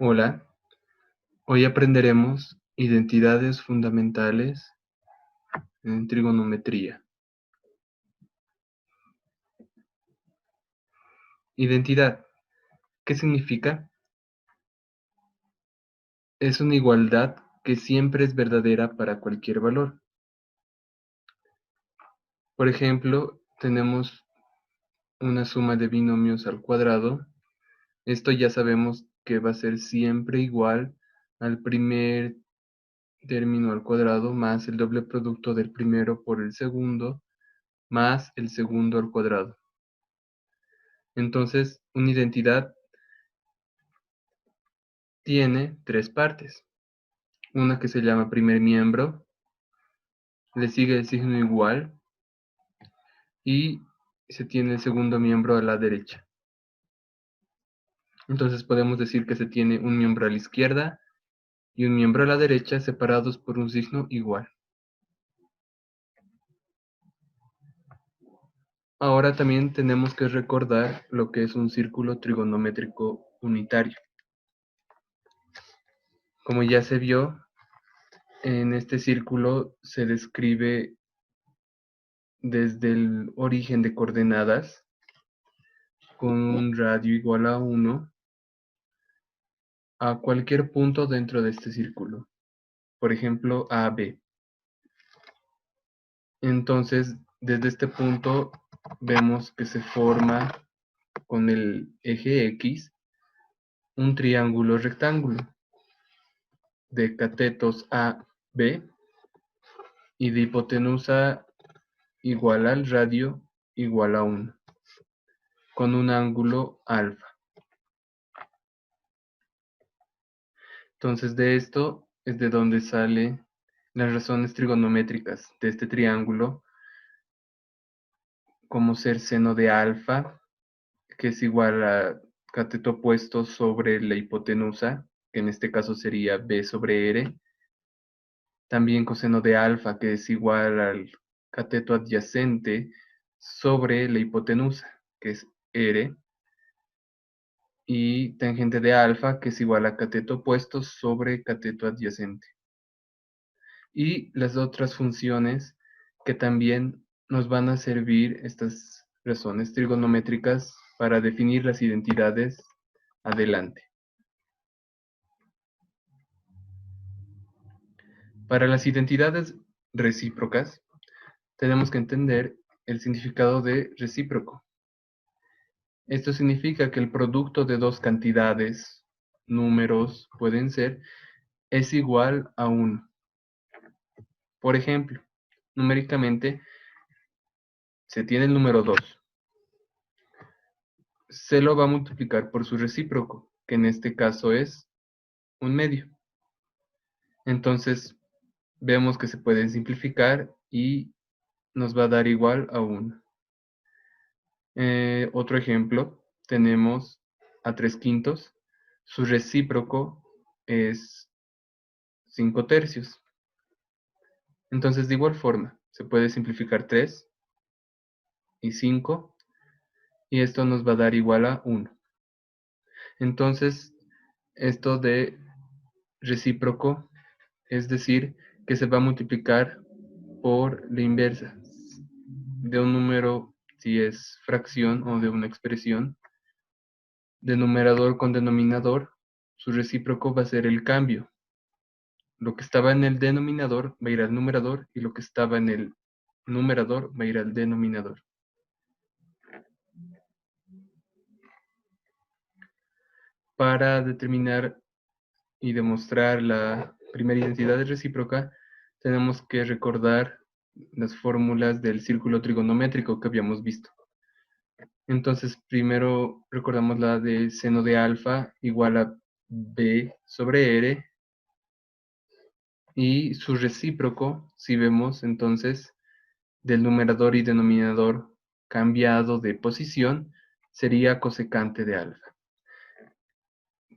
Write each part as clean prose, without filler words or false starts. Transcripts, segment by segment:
Hola, hoy aprenderemos identidades fundamentales en trigonometría. Identidad, ¿qué significa? Es una igualdad que siempre es verdadera para cualquier valor. Por ejemplo, tenemos una suma de binomios al cuadrado. Esto ya sabemos que va a ser siempre igual al primer término al cuadrado más el doble producto del primero por el segundo más el segundo al cuadrado. Entonces, una identidad tiene tres partes. Una que se llama primer miembro, le sigue el signo igual y se tiene el segundo miembro a la derecha. Entonces podemos decir que se tiene un miembro a la izquierda y un miembro a la derecha separados por un signo igual. Ahora también tenemos que recordar lo que es un círculo trigonométrico unitario. Como ya se vio, en este círculo se describe desde el origen de coordenadas con un radio igual a 1 a cualquier punto dentro de este círculo. Por ejemplo, AB. Entonces, desde este punto vemos que se forma con el eje X un triángulo rectángulo de catetos AB y de hipotenusa igual al radio igual a 1, con un ángulo alfa. Entonces, de esto es de donde salen las razones trigonométricas de este triángulo, como ser seno de alfa, que es igual a cateto opuesto sobre la hipotenusa, que en este caso sería B sobre R. También coseno de alfa, que es igual al cateto adyacente sobre la hipotenusa, que es R. Y tangente de alfa, que es igual a cateto opuesto sobre cateto adyacente. Y las otras funciones que también nos van a servir estas razones trigonométricas para definir las identidades adelante. Para las identidades recíprocas, tenemos que entender el significado de recíproco. Esto significa que el producto de dos cantidades, números pueden ser, es igual a 1. Por ejemplo, numéricamente, se tiene el número 2. Se lo va a multiplicar por su recíproco, que en este caso es un medio. Entonces, vemos que se puede simplificar y nos va a dar igual a 1. Otro ejemplo, tenemos a 3/5. Su recíproco es 5/3. Entonces, de igual forma, se puede simplificar 3 y 5, y esto nos va a dar igual a 1. Entonces, esto de recíproco, es decir, que se va a multiplicar por la inversa de un número, si es fracción o de una expresión, de numerador con denominador, su recíproco va a ser el cambio. Lo que estaba en el denominador va a ir al numerador y lo que estaba en el numerador va a ir al denominador. Para determinar y demostrar la primera identidad recíproca, tenemos que recordar las fórmulas del círculo trigonométrico que habíamos visto. Entonces, primero recordamos la de seno de alfa igual a B sobre R, y su recíproco, si vemos entonces, del numerador y denominador cambiado de posición, sería cosecante de alfa.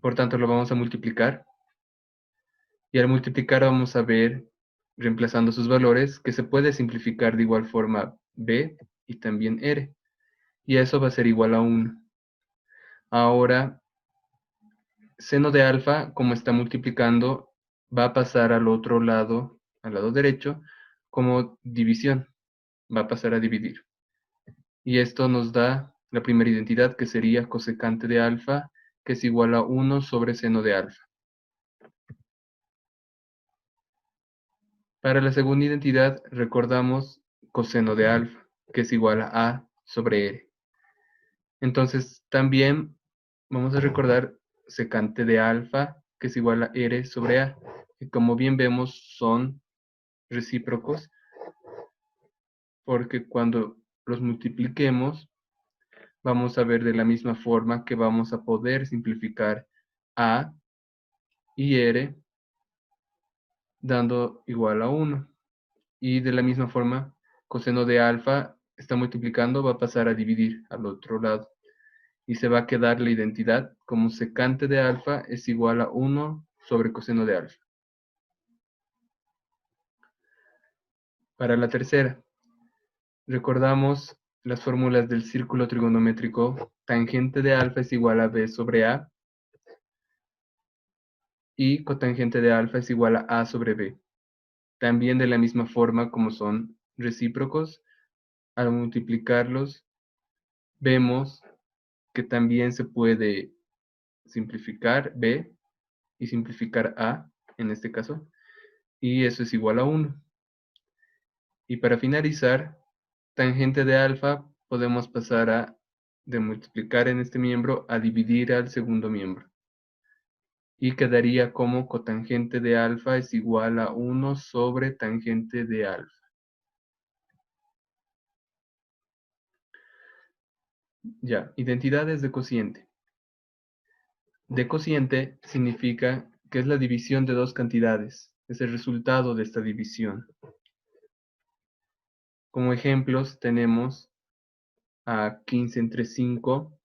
Por tanto, lo vamos a multiplicar, y al multiplicar vamos a ver, reemplazando sus valores, que se puede simplificar de igual forma B y también R, y eso va a ser igual a 1. Ahora, seno de alfa, como está multiplicando, va a pasar al otro lado, al lado derecho, como división. Va a pasar a dividir. Y esto nos da la primera identidad, que sería cosecante de alfa, que es igual a 1 sobre seno de alfa. Para la segunda identidad, recordamos coseno de alfa, que es igual a sobre r. Entonces, también vamos a recordar secante de alfa, que es igual a r sobre a. Y como bien vemos, son recíprocos, porque cuando los multipliquemos, vamos a ver de la misma forma que vamos a poder simplificar a y r dando igual a 1. Y de la misma forma, coseno de alfa está multiplicando, va a pasar a dividir al otro lado. Y se va a quedar la identidad como secante de alfa es igual a 1 sobre coseno de alfa. Para la tercera, recordamos las fórmulas del círculo trigonométrico. Tangente de alfa es igual a b sobre a. Y cotangente de alfa es igual a sobre b. También de la misma forma como son recíprocos, al multiplicarlos, vemos que también se puede simplificar b y simplificar a, en este caso, y eso es igual a 1. Y para finalizar, tangente de alfa podemos pasar de multiplicar en este miembro a dividir al segundo miembro. Y quedaría como cotangente de alfa es igual a 1 sobre tangente de alfa. Ya, identidades de cociente. De cociente significa que es la división de dos cantidades. Es el resultado de esta división. Como ejemplos tenemos a 15 entre 5.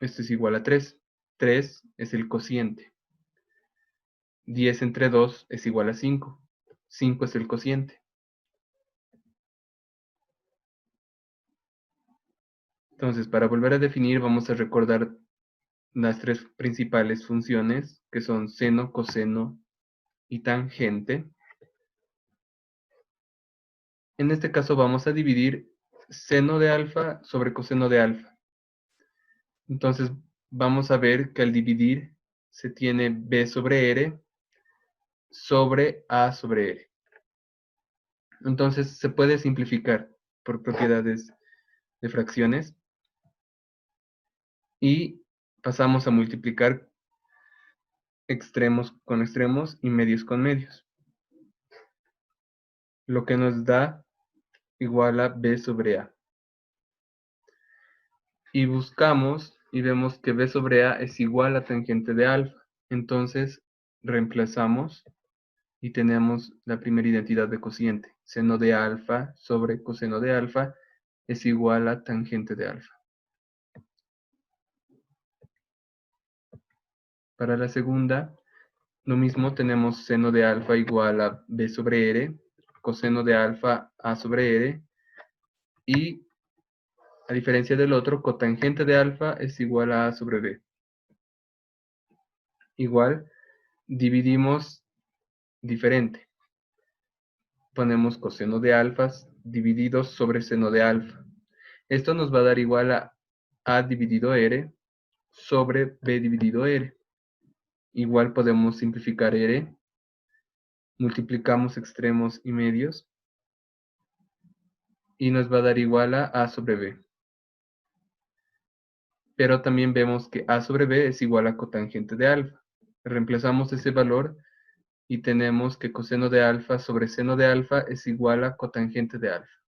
Esto es igual a 3. 3 es el cociente. 10 entre 2 es igual a 5. 5 es el cociente. Entonces, para volver a definir, vamos a recordar las tres principales funciones, que son seno, coseno y tangente. En este caso vamos a dividir seno de alfa sobre coseno de alfa. Entonces, vamos a ver que al dividir se tiene b sobre r sobre a sobre r. Entonces, se puede simplificar por propiedades de fracciones y pasamos a multiplicar extremos con extremos y medios con medios, lo que nos da igual a b sobre a. Y buscamos y vemos que b sobre a es igual a tangente de alfa. Entonces, reemplazamos y tenemos la primera identidad de cociente. Seno de alfa sobre coseno de alfa es igual a tangente de alfa. Para la segunda, lo mismo, tenemos seno de alfa igual a b sobre r, coseno de alfa a sobre r, y a diferencia del otro, cotangente de alfa es igual a sobre b. Igual, dividimos diferente. Ponemos coseno de alfa dividido sobre seno de alfa. Esto nos va a dar igual a dividido r sobre b dividido r. Igual podemos simplificar r, multiplicamos extremos y medios, y nos va a dar igual a sobre b. Pero también vemos que a sobre b es igual a cotangente de alfa. Reemplazamos ese valor y tenemos que coseno de alfa sobre seno de alfa es igual a cotangente de alfa.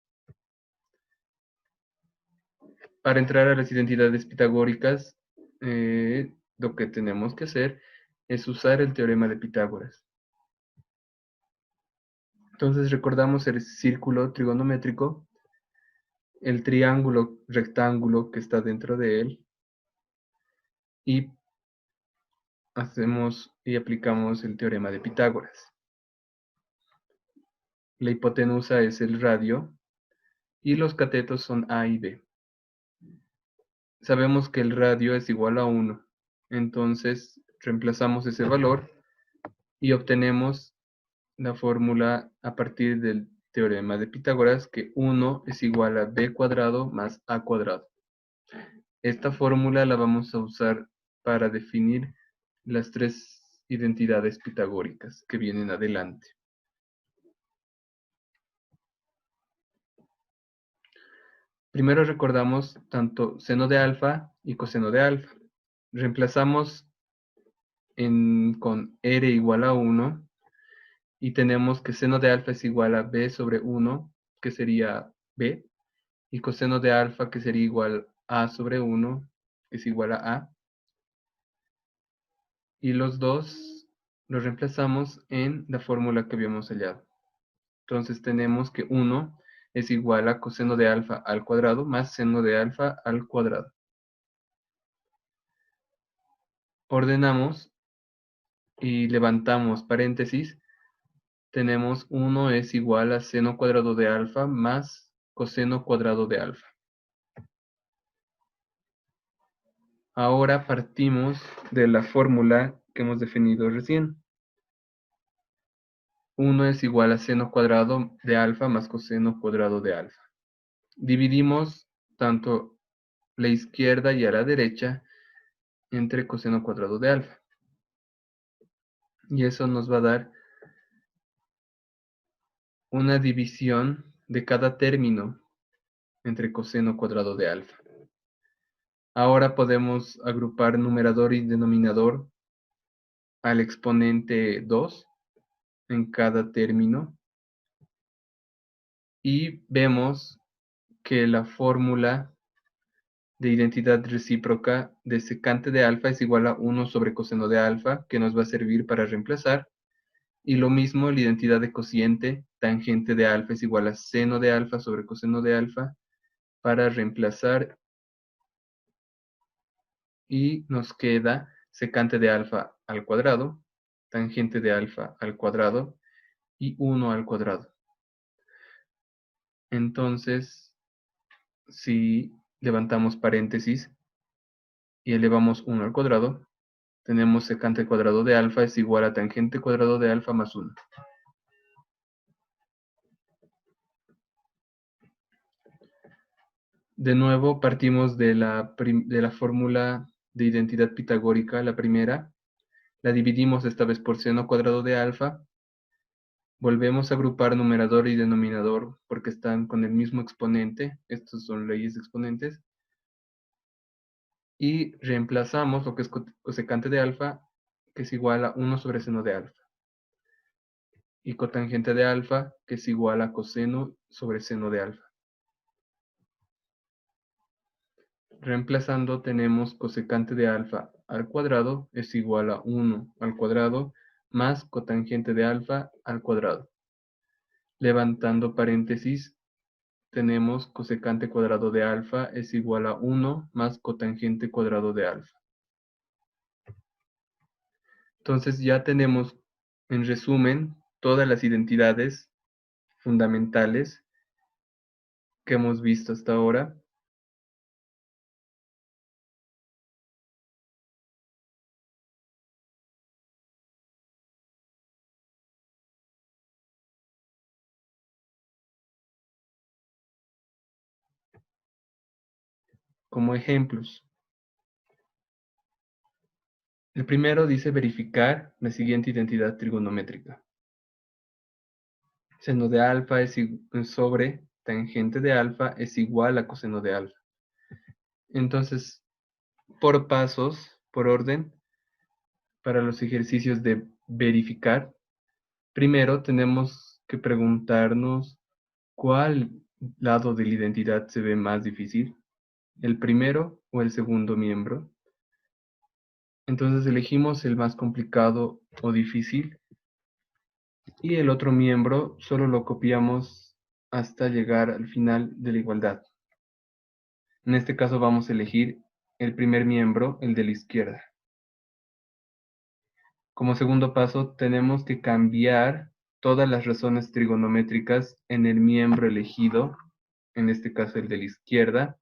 Para entrar a las identidades pitagóricas, lo que tenemos que hacer es usar el teorema de Pitágoras. Entonces recordamos el círculo trigonométrico, el triángulo rectángulo que está dentro de él, y hacemos y aplicamos el teorema de Pitágoras. La hipotenusa es el radio y los catetos son A y B. Sabemos que el radio es igual a 1, entonces reemplazamos ese valor y obtenemos la fórmula a partir del teorema de Pitágoras, que 1 es igual a b cuadrado más a cuadrado. Esta fórmula la vamos a usar para definir las tres identidades pitagóricas que vienen adelante. Primero recordamos tanto seno de alfa y coseno de alfa. Reemplazamos con r igual a 1 y tenemos que seno de alfa es igual a b sobre 1, que sería b, y coseno de alfa, que sería igual a sobre 1, que es igual a a. Y los dos los reemplazamos en la fórmula que habíamos hallado. Entonces tenemos que 1 es igual a coseno de alfa al cuadrado más seno de alfa al cuadrado. Ordenamos y levantamos paréntesis. Tenemos 1 es igual a seno cuadrado de alfa más coseno cuadrado de alfa. Ahora partimos de la fórmula que hemos definido recién. 1 es igual a seno cuadrado de alfa más coseno cuadrado de alfa. Dividimos tanto la izquierda y a la derecha entre coseno cuadrado de alfa. Y eso nos va a dar una división de cada término entre coseno cuadrado de alfa. Ahora podemos agrupar numerador y denominador al exponente 2 en cada término. Y vemos que la fórmula de identidad recíproca de secante de alfa es igual a 1 sobre coseno de alfa, que nos va a servir para reemplazar. Y lo mismo la identidad de cociente, tangente de alfa es igual a seno de alfa sobre coseno de alfa, para reemplazar. Y nos queda secante de alfa al cuadrado, tangente de alfa al cuadrado y 1 al cuadrado. Entonces, si levantamos paréntesis y elevamos 1 al cuadrado, tenemos secante cuadrado de alfa es igual a tangente cuadrado de alfa más 1. De nuevo partimos de la fórmula de identidad pitagórica, la primera. La dividimos esta vez por seno cuadrado de alfa. Volvemos a agrupar numerador y denominador porque están con el mismo exponente. Estos son leyes de exponentes. Y reemplazamos lo que es cosecante de alfa, que es igual a 1 sobre seno de alfa. Y cotangente de alfa, que es igual a coseno sobre seno de alfa. Reemplazando tenemos cosecante de alfa al cuadrado es igual a 1 al cuadrado más cotangente de alfa al cuadrado. Levantando paréntesis, tenemos cosecante cuadrado de alfa es igual a 1 más cotangente cuadrado de alfa. Entonces ya tenemos, en resumen, todas las identidades fundamentales que hemos visto hasta ahora. Como ejemplos. El primero dice verificar la siguiente identidad trigonométrica. Seno de alfa sobre tangente de alfa es igual a coseno de alfa. Entonces, por pasos, por orden, para los ejercicios de verificar, primero tenemos que preguntarnos cuál lado de la identidad se ve más difícil, el primero o el segundo miembro. Entonces elegimos el más complicado o difícil y el otro miembro solo lo copiamos hasta llegar al final de la igualdad. En este caso vamos a elegir el primer miembro, el de la izquierda. Como segundo paso tenemos que cambiar todas las razones trigonométricas en el miembro elegido, en este caso el de la izquierda,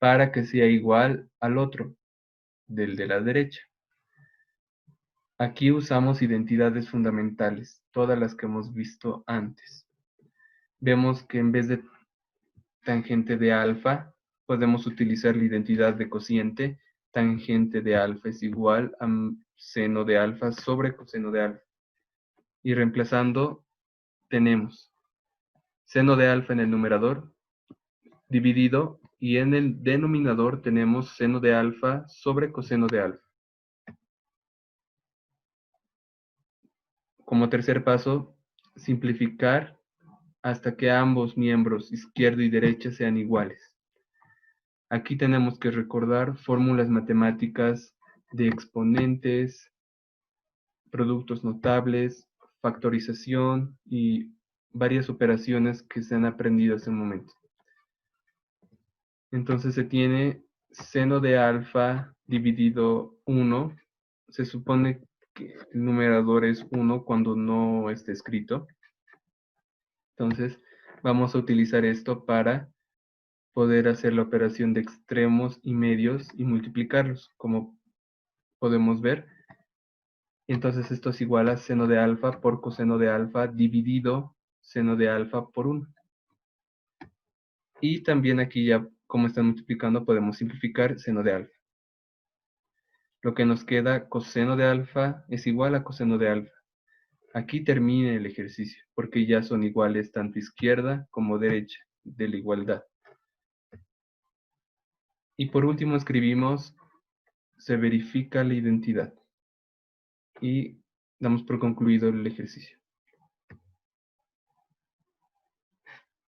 para que sea igual al otro, del de la derecha. Aquí usamos identidades fundamentales, todas las que hemos visto antes. Vemos que en vez de tangente de alfa, podemos utilizar la identidad de cociente. Tangente de alfa es igual a seno de alfa sobre coseno de alfa. Y reemplazando, tenemos seno de alfa en el numerador dividido, y en el denominador tenemos seno de alfa sobre coseno de alfa. Como tercer paso, simplificar hasta que ambos miembros, izquierda y derecha, sean iguales. Aquí tenemos que recordar fórmulas matemáticas de exponentes, productos notables, factorización y varias operaciones que se han aprendido hasta el momento. Entonces se tiene seno de alfa dividido 1. Se supone que el numerador es 1 cuando no esté escrito. Entonces vamos a utilizar esto para poder hacer la operación de extremos y medios y multiplicarlos, como podemos ver. Entonces esto es igual a seno de alfa por coseno de alfa dividido seno de alfa por 1. Y también aquí ya, como están multiplicando, podemos simplificar seno de alfa. Lo que nos queda, coseno de alfa es igual a coseno de alfa. Aquí termina el ejercicio, porque ya son iguales tanto izquierda como derecha de la igualdad. Y por último escribimos, se verifica la identidad. Y damos por concluido el ejercicio.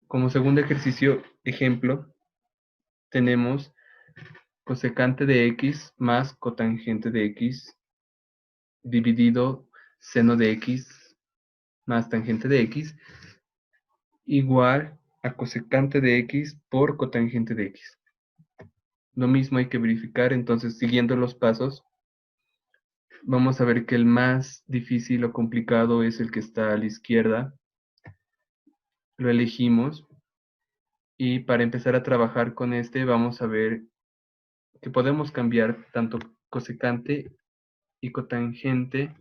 Como segundo ejercicio, ejemplo, tenemos cosecante de x más cotangente de x dividido seno de x más tangente de x igual a cosecante de x por cotangente de x. Lo mismo hay que verificar, entonces siguiendo los pasos, vamos a ver que el más difícil o complicado es el que está a la izquierda. Lo elegimos y para empezar a trabajar con este vamos a ver que podemos cambiar tanto cosecante y cotangente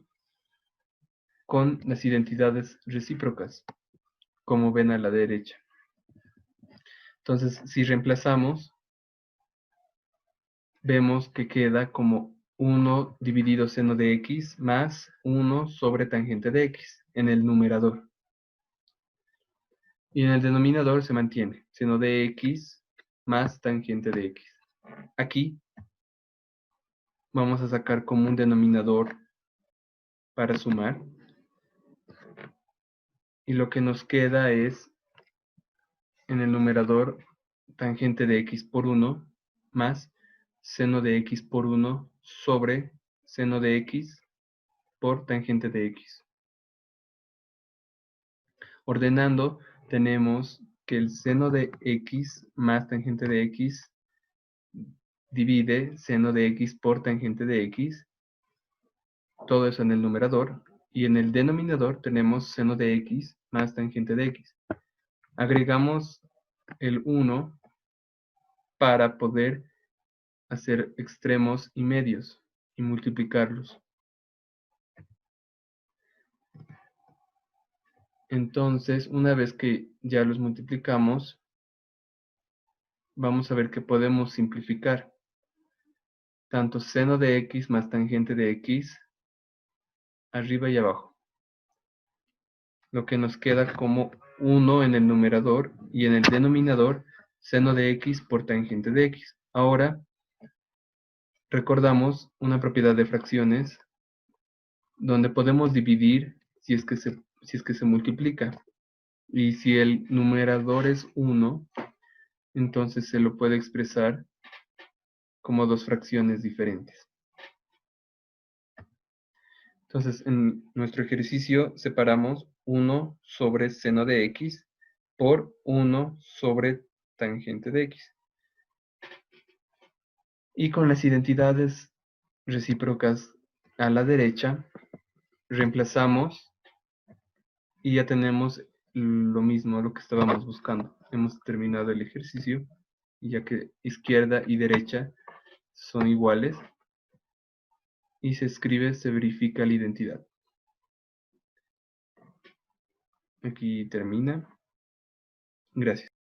con las identidades recíprocas, como ven a la derecha. Entonces, si reemplazamos, vemos que queda como 1 dividido seno de x más 1 sobre tangente de x en el numerador. Y en el denominador se mantiene seno de x más tangente de x. Aquí vamos a sacar como un denominador para sumar. Y lo que nos queda es en el numerador tangente de x por 1 más seno de x por 1 sobre seno de x por tangente de x. Ordenando, tenemos que el seno de x más tangente de x divide seno de x por tangente de x, todo eso en el numerador, y en el denominador tenemos seno de x más tangente de x. Agregamos el 1 para poder hacer extremos y medios y multiplicarlos. Entonces, una vez que ya los multiplicamos, vamos a ver que podemos simplificar. Tanto seno de x más tangente de x, arriba y abajo. Lo que nos queda como 1 en el numerador y en el denominador, seno de x por tangente de x. Ahora, recordamos una propiedad de fracciones donde podemos dividir si es que se multiplica. Y si el numerador es 1, entonces se lo puede expresar como dos fracciones diferentes. Entonces, en nuestro ejercicio separamos 1 sobre seno de x por 1 sobre tangente de x. Y con las identidades recíprocas a la derecha, reemplazamos y ya tenemos lo mismo, lo que estábamos buscando. Hemos terminado el ejercicio, y ya que izquierda y derecha son iguales, y se escribe, se verifica la identidad. Aquí termina. Gracias.